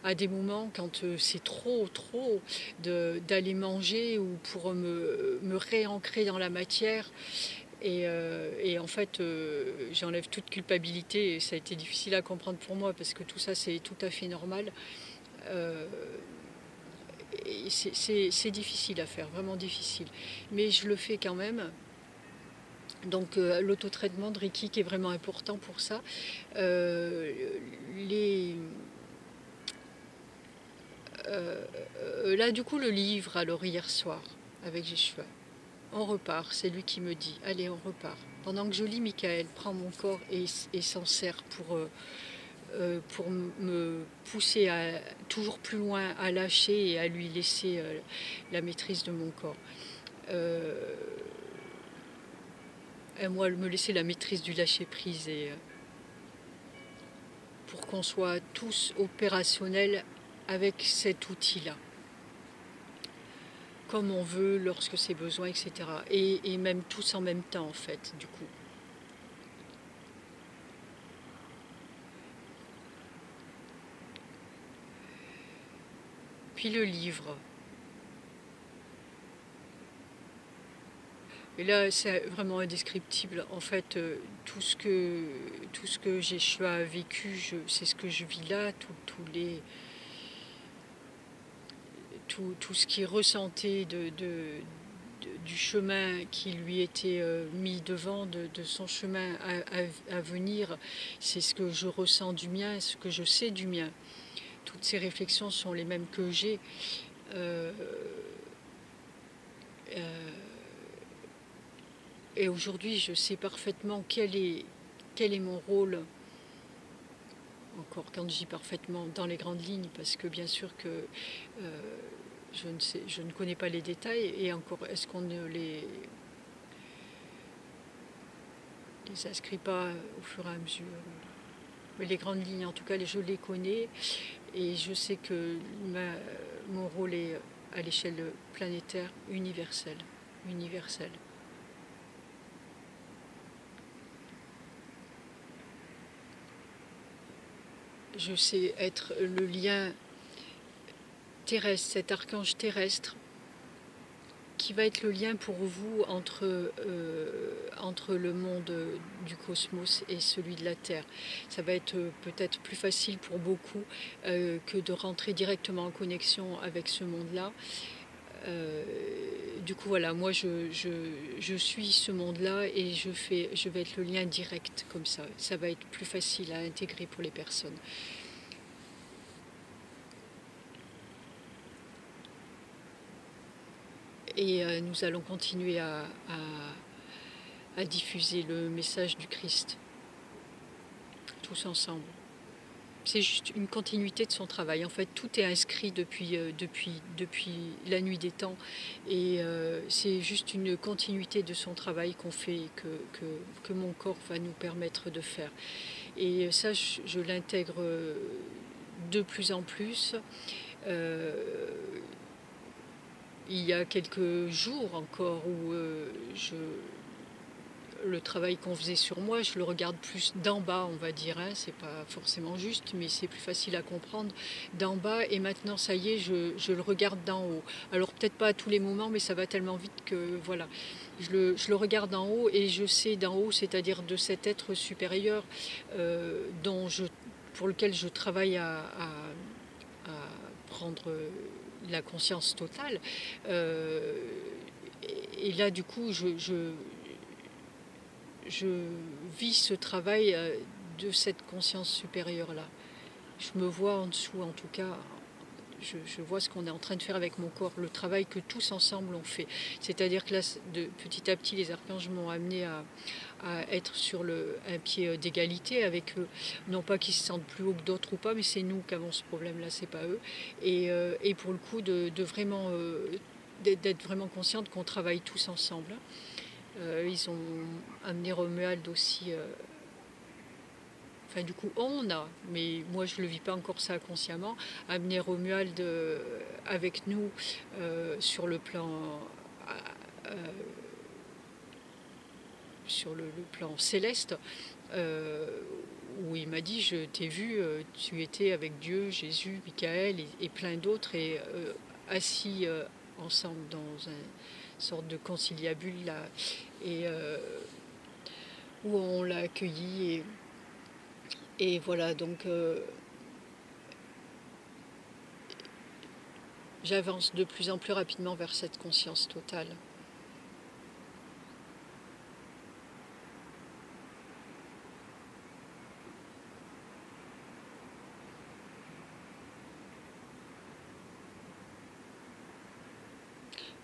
à des moments, quand c'est trop d'aller manger, ou pour me réancrer dans la matière. Et en fait, j'enlève toute culpabilité, et ça a été difficile à comprendre pour moi, parce que tout ça c'est tout à fait normal. C'est difficile à faire, vraiment difficile, mais je le fais quand même. Donc l'autotraitement de Reiki qui est vraiment important pour ça. Là du coup le livre, alors hier soir avec Jésus, on repart, c'est lui qui me dit allez, on repart. Pendant que je lis, Michael prend mon corps et s'en sert pour me pousser toujours plus loin, à lâcher et à lui laisser la maîtrise de mon corps. Et moi, me laisser la maîtrise du lâcher-prise, et pour qu'on soit tous opérationnels avec cet outil-là, comme on veut, lorsque c'est besoin, etc. Et même tous en même temps, en fait, du coup. Puis le livre. Et là, c'est vraiment indescriptible. En fait, tout ce que Jésus a vécu, c'est ce que je vis là, tout ce qu'il ressentait du chemin qui lui était mis devant, de son chemin à venir. C'est ce que je ressens du mien, ce que je sais du mien. Toutes ces réflexions sont les mêmes que j'ai. Euh, euh, et aujourd'hui, je sais parfaitement quel est mon rôle, encore quand je dis parfaitement, dans les grandes lignes, parce que bien sûr que je ne connais pas les détails, et encore, est-ce qu'on ne les inscrit pas au fur et à mesure? Mais les grandes lignes, en tout cas, je les connais, et je sais que mon rôle est à l'échelle planétaire universelle. Universelle. Je sais être le lien terrestre, cet archange terrestre, qui va être le lien pour vous entre le monde du cosmos et celui de la Terre. Ça va être peut-être plus facile pour beaucoup que de rentrer directement en connexion avec ce monde-là. Du coup, voilà, moi je suis ce monde-là et je vais être le lien direct comme ça. Ça va être plus facile à intégrer pour les personnes. Et nous allons continuer à diffuser le message du Christ, tous ensemble. C'est juste une continuité de son travail. En fait, tout est inscrit depuis la nuit des temps. Et c'est juste une continuité de son travail qu'on fait, que mon corps va nous permettre de faire. Et ça, je l'intègre de plus en plus. Il y a quelques jours encore où le travail qu'on faisait sur moi, je le regarde plus d'en bas, on va dire. Hein. C'est pas forcément juste, mais c'est plus facile à comprendre d'en bas. Et maintenant, ça y est, je le regarde d'en haut. Alors peut-être pas à tous les moments, mais ça va tellement vite que voilà. Je le regarde d'en haut et je sais d'en haut, c'est-à-dire de cet être supérieur pour lequel je travaille à prendre la conscience totale. Et là, du coup, je vis ce travail de cette conscience supérieure-là. Je me vois en dessous, en tout cas, je vois ce qu'on est en train de faire avec mon corps, le travail que tous ensemble on fait. C'est-à-dire que là, petit à petit, les archanges m'ont amené à être sur un pied d'égalité avec eux. Non pas qu'ils se sentent plus haut que d'autres ou pas, mais c'est nous qui avons ce problème-là, c'est pas eux. Et pour le coup, vraiment d'être vraiment consciente qu'on travaille tous ensemble. Ils ont amené Romuald aussi. Enfin, du coup, on a, mais moi je ne le vis pas encore ça consciemment, amené Romuald avec nous sur le plan céleste, où il m'a dit, je t'ai vu, tu étais avec Dieu, Jésus, Michael et plein d'autres, et assis ensemble dans une sorte de conciliabule là, et où on l'a accueilli, et voilà, donc j'avance de plus en plus rapidement vers cette conscience totale.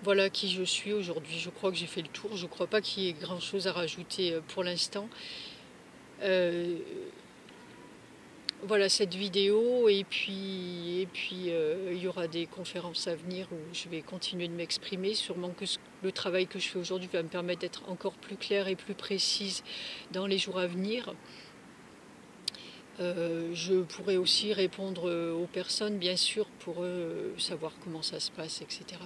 Voilà qui je suis aujourd'hui. Je crois que j'ai fait le tour. Je ne crois pas qu'il y ait grand chose à rajouter pour l'instant. Voilà cette vidéo, et puis il y aura des conférences à venir où je vais continuer de m'exprimer. Sûrement que le travail que je fais aujourd'hui va me permettre d'être encore plus claire et plus précise dans les jours à venir. Je pourrais aussi répondre aux personnes, bien sûr, pour savoir comment ça se passe, etc.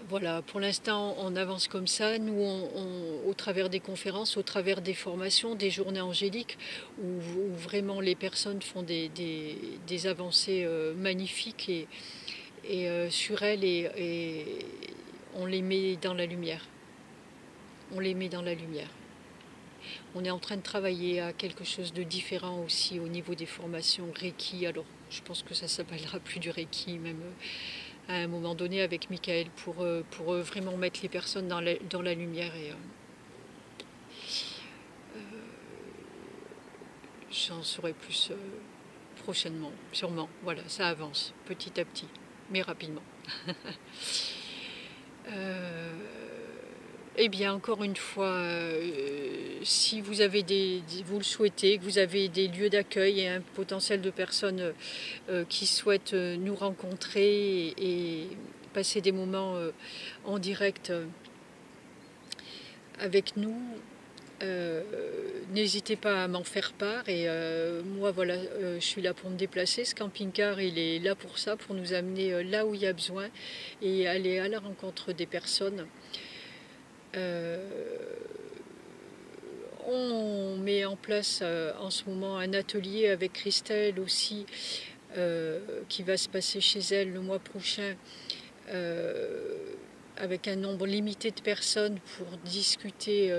Voilà, pour l'instant, on avance comme ça. Nous, au travers des conférences, au travers des formations, des journées angéliques, où vraiment les personnes font des avancées magnifiques et sur elles, et on les met dans la lumière. On les met dans la lumière. On est en train de travailler à quelque chose de différent aussi au niveau des formations Reiki. Alors, je pense que ça s'appellera plus du Reiki, même à un moment donné avec Michael, pour vraiment mettre les personnes dans la lumière. Et j'en saurai plus prochainement, sûrement. Voilà, ça avance petit à petit, mais rapidement. Eh bien, encore une fois, si vous avez vous le souhaitez, que vous avez des lieux d'accueil et un potentiel de personnes qui souhaitent nous rencontrer et passer des moments en direct avec nous, n'hésitez pas à m'en faire part. Et moi, voilà, je suis là pour me déplacer. Ce camping-car, il est là pour ça, pour nous amener là où il y a besoin et aller à la rencontre des personnes. On met en place en ce moment un atelier avec Christelle aussi, qui va se passer chez elle le mois prochain, avec un nombre limité de personnes pour discuter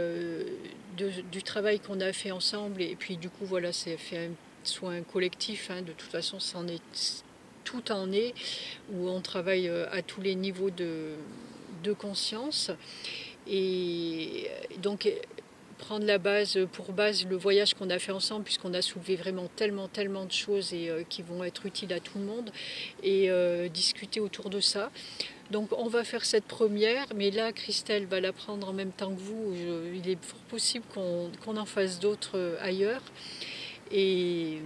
du travail qu'on a fait ensemble. Et puis du coup, voilà, c'est fait un soin collectif, hein, de toute façon, tout en est, où on travaille à tous les niveaux de conscience. Et donc prendre pour base le voyage qu'on a fait ensemble, puisqu'on a soulevé vraiment tellement de choses et qui vont être utiles à tout le monde, et discuter autour de ça. Donc on va faire cette première, mais là Christelle va la prendre en même temps que vous. Il est fort possible qu'on en fasse d'autres ailleurs, et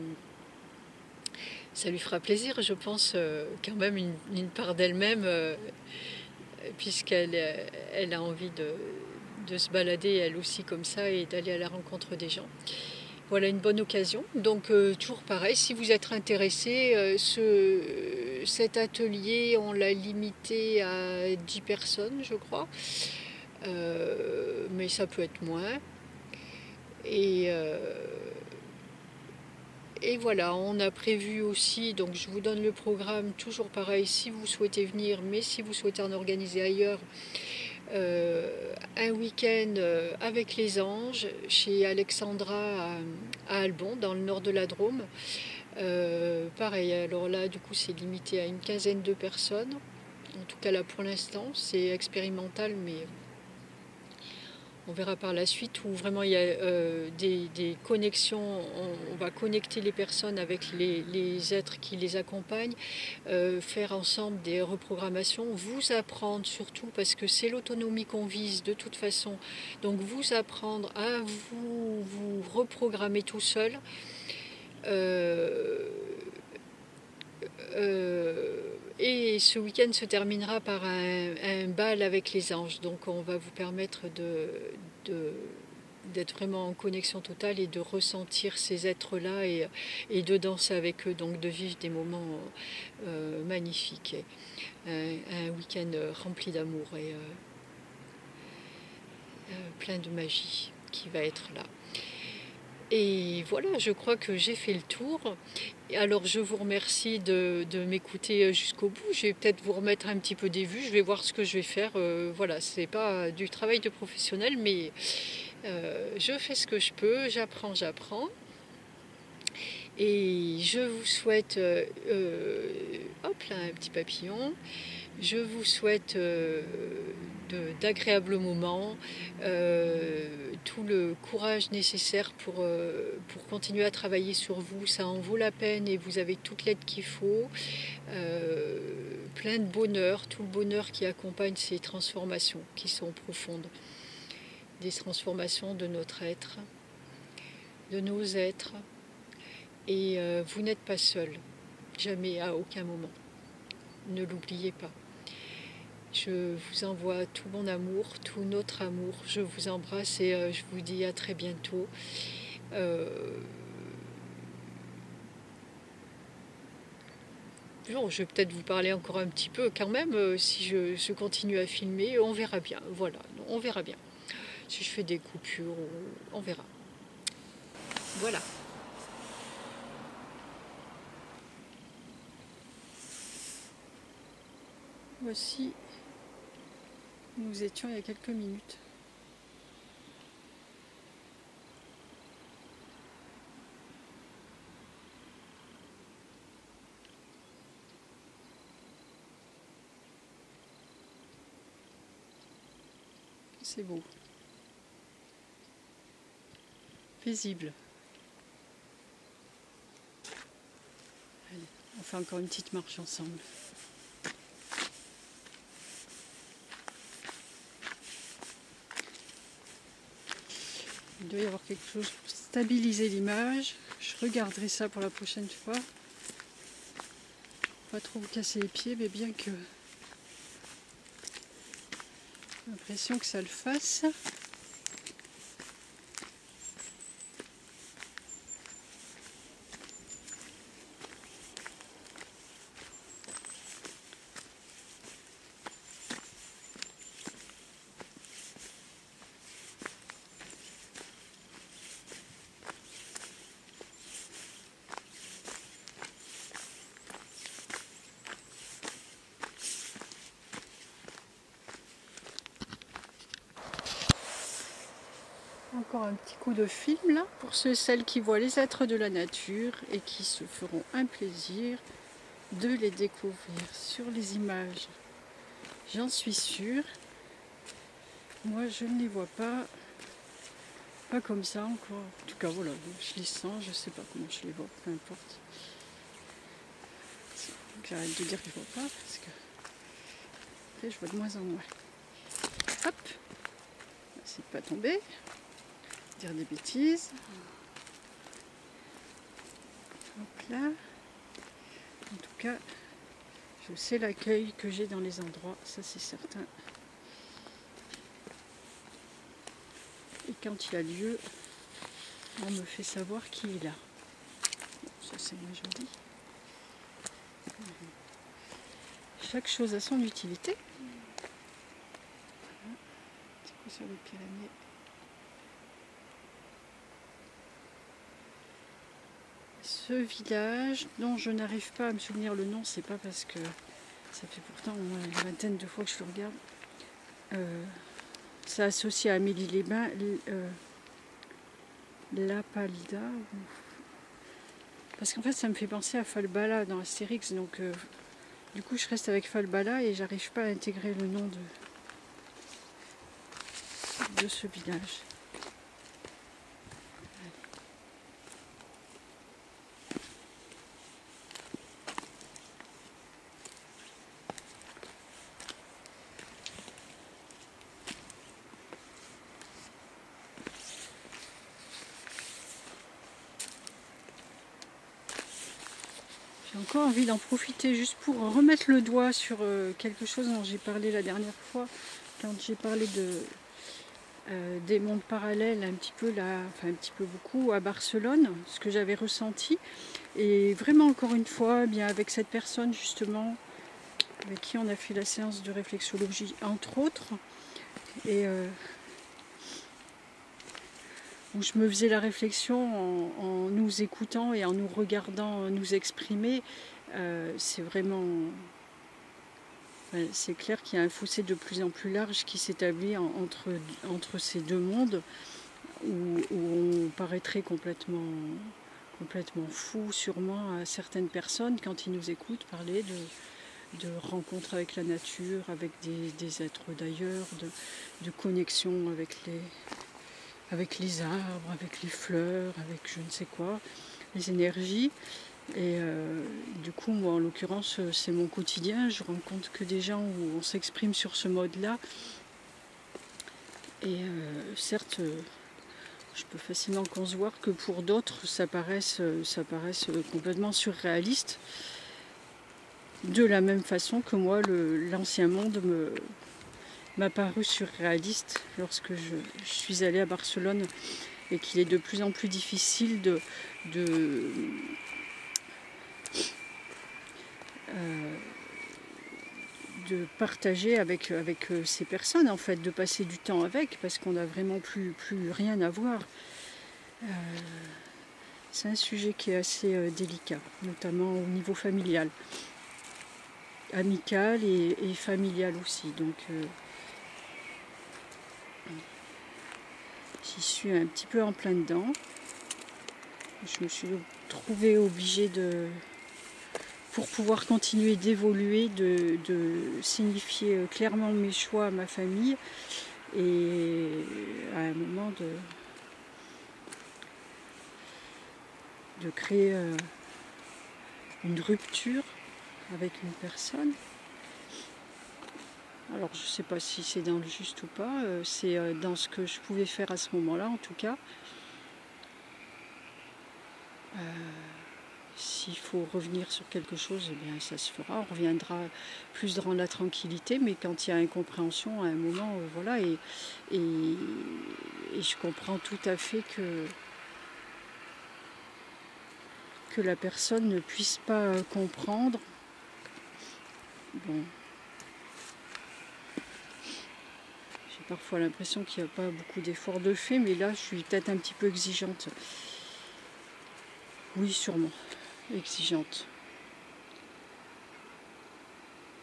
ça lui fera plaisir, je pense, quand même une part d'elle-même, puisqu'elle a envie de se balader elle aussi comme ça et d'aller à la rencontre des gens. Voilà une bonne occasion. Donc toujours pareil, si vous êtes intéressé, cet atelier, on l'a limité à 10 personnes, je crois. Mais ça peut être moins. Et voilà, on a prévu aussi, donc je vous donne le programme, toujours pareil, si vous souhaitez venir, mais si vous souhaitez en organiser ailleurs, un week-end avec les anges chez Alexandra à Albon, dans le nord de la Drôme. Pareil, alors là, du coup, c'est limité à une quinzaine de personnes. En tout cas, là, pour l'instant, c'est expérimental, mais on verra par la suite, où vraiment il y a des connexions. On va connecter les personnes avec les êtres qui les accompagnent, faire ensemble des reprogrammations, vous apprendre surtout, parce que c'est l'autonomie qu'on vise de toute façon. Donc vous apprendre à vous reprogrammer tout seul. Et ce week-end se terminera par un bal avec les anges. Donc on va vous permettre d'être vraiment en connexion totale et de ressentir ces êtres-là et de danser avec eux, donc de vivre des moments magnifiques. Un week-end rempli d'amour et plein de magie qui va être là. Et voilà, je crois que j'ai fait le tour. Alors je vous remercie de m'écouter jusqu'au bout. Je vais peut-être vous remettre un petit peu des vues. Je vais voir ce que je vais faire. Voilà, c'est pas du travail de professionnel, mais je fais ce que je peux. J'apprends. Et je vous souhaite, hop là, un petit papillon. Je vous souhaite d'agréables moments, tout le courage nécessaire pour continuer à travailler sur vous. Ça en vaut la peine et vous avez toute l'aide qu'il faut. Plein de bonheur, tout le bonheur qui accompagne ces transformations qui sont profondes. Des transformations de notre être, de nos êtres. Et vous n'êtes pas seul, jamais, à aucun moment. Ne l'oubliez pas. Je vous envoie tout mon amour, tout notre amour. Je vous embrasse et je vous dis à très bientôt. Bon, je vais peut-être vous parler encore un petit peu quand même, si je continue à filmer. On verra bien. Voilà, on verra bien. Si je fais des coupures, on verra. Voilà. Voici, nous étions il y a quelques minutes. C'est beau. Paisible. fait encore une petite marche ensemble. Il doit y avoir quelque chose pour stabiliser l'image. Je regarderai ça pour la prochaine fois. Pas trop vous casser les pieds, mais bien que j'ai l'impression que ça le fasse. Encore un petit coup de film là pour ceux et celles qui voient les êtres de la nature et qui se feront un plaisir de les découvrir sur les images. J'en suis sûre. Moi je ne les vois pas comme ça encore. En tout cas voilà, je les sens, je sais pas comment je les vois, peu importe. J'arrête de dire que je vois pas parce que après je vois de moins en moins. Hop, c'est pas tomber. Dire des bêtises. Hop là. En tout cas, je sais l'accueil que j'ai dans les endroits, ça c'est certain. Et quand il y a lieu, on me fait savoir qui est là. Bon, ça c'est moins joli. Chaque chose a son utilité. Voilà. C'est quoi sur les Pyrénées ? Ce village dont je n'arrive pas à me souvenir le nom, c'est pas parce que ça fait pourtant au moins une vingtaine de fois que je le regarde. Ça associe à Amélie-les-Bains, La Palida. Parce qu'en fait ça me fait penser à Falbala dans Astérix, donc du coup je reste avec Falbala et j'arrive pas à intégrer le nom de ce village. J'ai encore envie d'en profiter juste pour remettre le doigt sur quelque chose dont j'ai parlé la dernière fois, quand j'ai parlé des mondes parallèles un petit peu là, enfin un petit peu beaucoup à Barcelone, ce que j'avais ressenti. Et vraiment encore une fois, bien avec cette personne justement, avec qui on a fait la séance de réflexologie entre autres, et où je me faisais la réflexion en nous écoutant et en nous regardant nous exprimer, c'est vraiment... C'est clair qu'il y a un fossé de plus en plus large qui s'établit entre ces deux mondes où on paraîtrait complètement fou sûrement à certaines personnes quand ils nous écoutent parler de rencontres avec la nature, avec des êtres d'ailleurs, de connexion avec les arbres, avec les fleurs, avec je ne sais quoi, les énergies. Et du coup, moi en l'occurrence, c'est mon quotidien. Je rencontre que des gens où on s'exprime sur ce mode-là. Et certes, je peux facilement concevoir que pour d'autres, ça paraisse complètement surréaliste. De la même façon que moi, l'ancien monde m'a paru surréaliste lorsque je suis allée à Barcelone et qu'il est de plus en plus difficile de partager avec ces personnes, en fait, de passer du temps avec, parce qu'on n'a vraiment plus rien à voir. C'est un sujet qui est assez délicat, notamment au niveau familial, amical et familial aussi. Donc j'y suis un petit peu en plein dedans. Je me suis trouvée obligée pour pouvoir continuer d'évoluer, de signifier clairement mes choix à ma famille et à un moment de créer une rupture avec une personne. Alors je ne sais pas si c'est dans le juste ou pas, c'est dans ce que je pouvais faire à ce moment-là en tout cas. S'il faut revenir sur quelque chose, eh bien ça se fera, on reviendra plus dans la tranquillité, mais quand il y a incompréhension à un moment, voilà, et je comprends tout à fait que la personne ne puisse pas comprendre. Bon. J'ai parfois l'impression qu'il n'y a pas beaucoup d'efforts de fait, mais là je suis peut-être un petit peu exigeante. Oui, sûrement. Exigeante.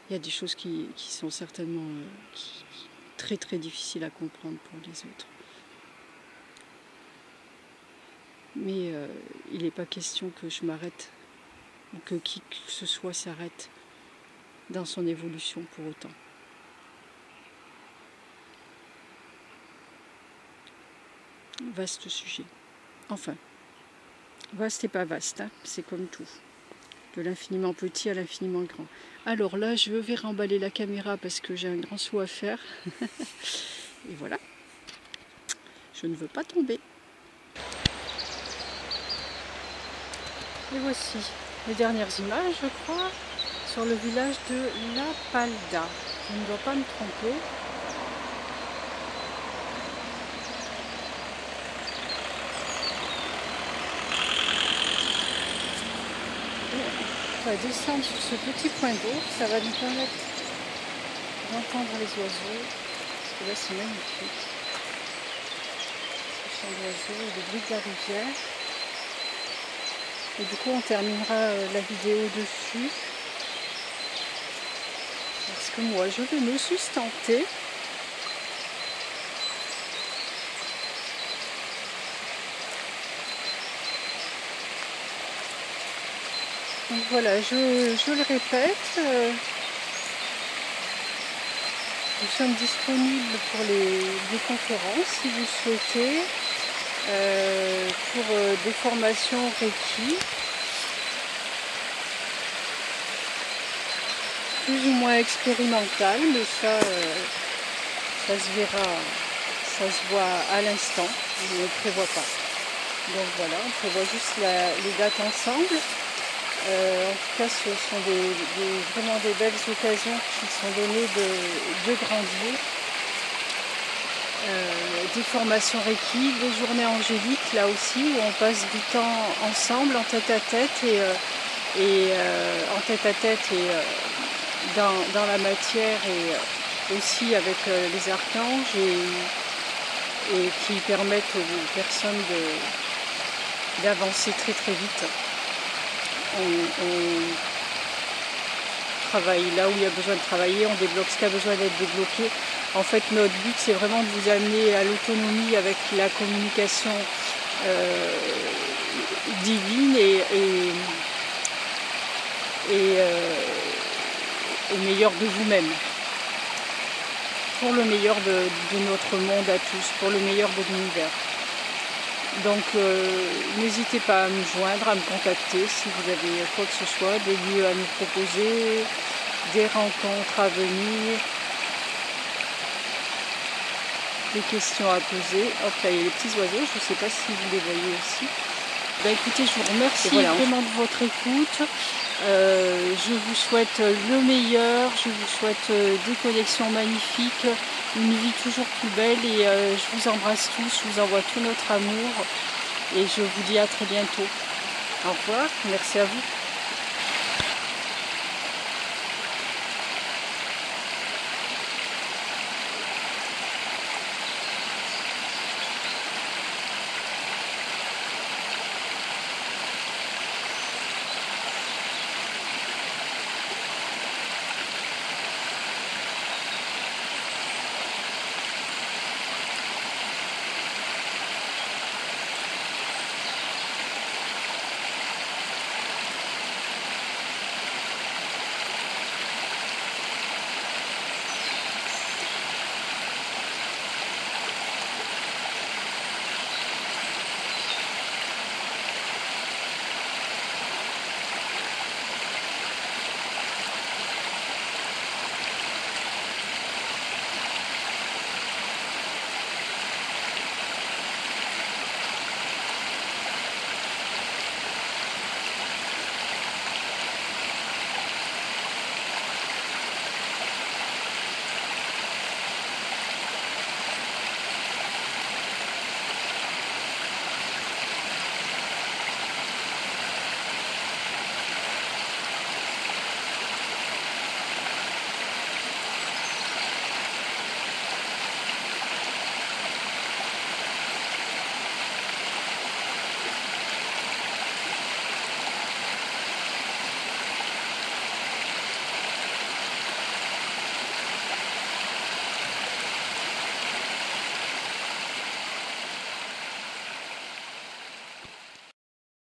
Il y a des choses qui sont certainement très très difficiles à comprendre pour les autres. Mais il n'est pas question que je m'arrête, ou que qui que ce soit s'arrête dans son évolution pour autant. Vaste sujet. Enfin, vaste et pas vaste, hein, c'est comme tout. De l'infiniment petit à l'infiniment grand. Alors là, je vais remballer la caméra parce que j'ai un grand saut à faire. Et voilà. Je ne veux pas tomber. Et voici les dernières images, je crois, sur le village de La Palda. Je ne dois pas me tromper. On va descendre sur ce petit point d'eau, ça va nous permettre d'entendre les oiseaux, parce que là c'est magnifique. Ce chant d'oiseaux et le bruit de la rivière. Et du coup on terminera la vidéo dessus, parce que moi je vais me sustenter. Donc voilà, je le répète, nous sommes disponibles pour des conférences si vous souhaitez, pour des formations Reiki, plus ou moins expérimentales, mais ça se verra, ça se voit à l'instant, je ne le prévois pas. Donc voilà, on prévoit juste les dates ensemble. En tout cas, ce sont vraiment des belles occasions qui sont données de grandir. Des formations Reiki, des journées angéliques, là aussi, où on passe du temps ensemble, en tête-à-tête, et dans la matière, et aussi avec les archanges, et qui permettent aux personnes d'avancer très très vite. On travaille là où il y a besoin de travailler, on débloque ce qui a besoin d'être débloqué. En fait, notre but, c'est vraiment de vous amener à l'autonomie avec la communication divine et au meilleur de vous-même. Pour le meilleur de notre monde à tous, pour le meilleur de l'univers. Donc n'hésitez pas à me joindre, à me contacter si vous avez quoi que ce soit, des lieux à nous proposer, des rencontres à venir, des questions à poser. Hop, là il y a les petits oiseaux, je ne sais pas si vous les voyez aussi. Ben, écoutez, je vous remercie vraiment de votre écoute. Je vous souhaite le meilleur, je vous souhaite des connexions magnifiques, une vie toujours plus belle, et je vous embrasse tous, je vous envoie tout notre amour et je vous dis à très bientôt. Au revoir, merci à vous.